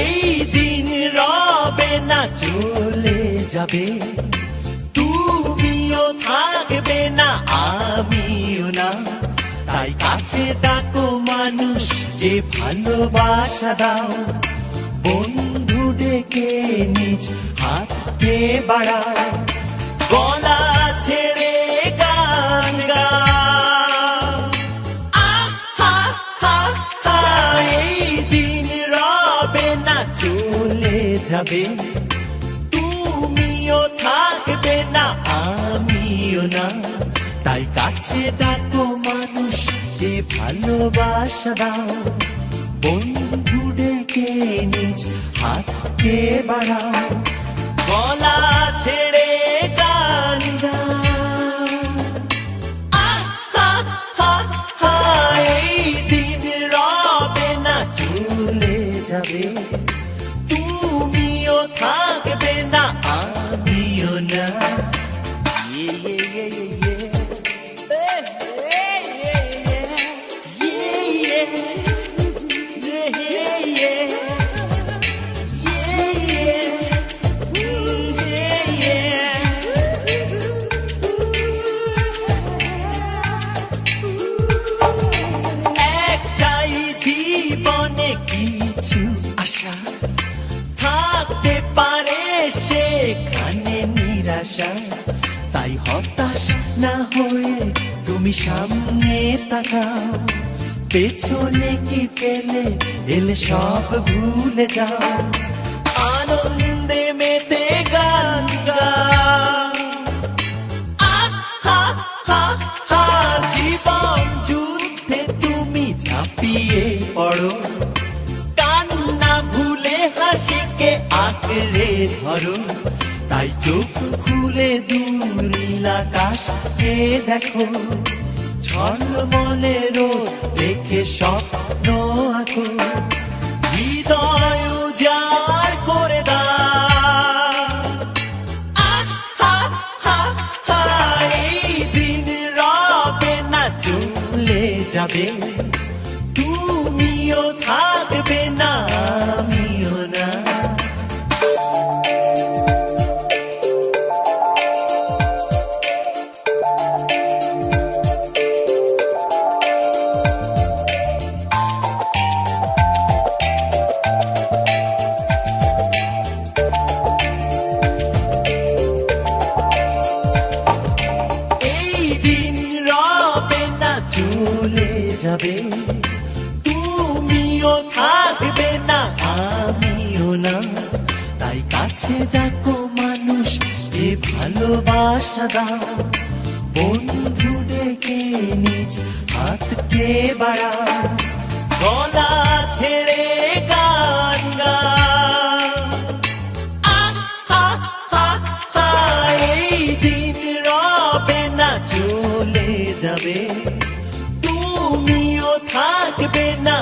এই দিন রবে না, চলে যাবে, তুমিও থাকবে না, আমিও না। তাই কাছে ডাকো মানুষকে, ভালোবাসা দাও, বন্ধু ডেকে নিজ হাতকে বাড়াও, গলা ছেড়ে গান গাও। আহা হা হা, এই দিন রবে না, চলে যাবে, তুমিও থাকবে না, আমিও না। তাই কাছে ডাকো মানুষকে, ভালোবাসা দাও, বন্ধু ডেকে নিজ হাতকে বাড়াও, গলা ছেড়ে গান গাও। আহা হা হা, এই দিন রবে না, চলে যাবে, তুমিও থাকবে না, আমিও না। একটাই জীবনে কিছু আশা থাকতে পারে, সেখানে নিরাশা। তাই হতাশ না হয়ে তুমি সামনে তাকাও, পেছনে কি ফেলে এলে সব ভুলে যাও, আনন্দে মেতে গান গাও। আহা হা হা, জীবন যুদ্ধে তুমি ঝাঁপিয়ে পড়ো, কান্না ভুলে হাসিকে আঁকড়ে ধরো। তাই চোখ খুলে দূর নীল আকাশকে দেখো, ঝলমলে রোদ দেখে স্বপ্ন আঁকো, হৃদয় উজাড় করে দাও। আহা হা হা, এই দিন রবে না, চলে যাবে, তুমিও থাকবে না, আমিও না। চলে যাবে, তুমিও থাকবে না, আমিও না। তাই কাছে ডাকো মানুষকে, ভালোবাসা দাও, বন্ধু ডেকে নিজ হাতকে বাড়াও, গলা ছেড়ে গান গাও। আহা হা হা, এই দিন রবে না, চলে যাবে, তুমিও থাকবে না।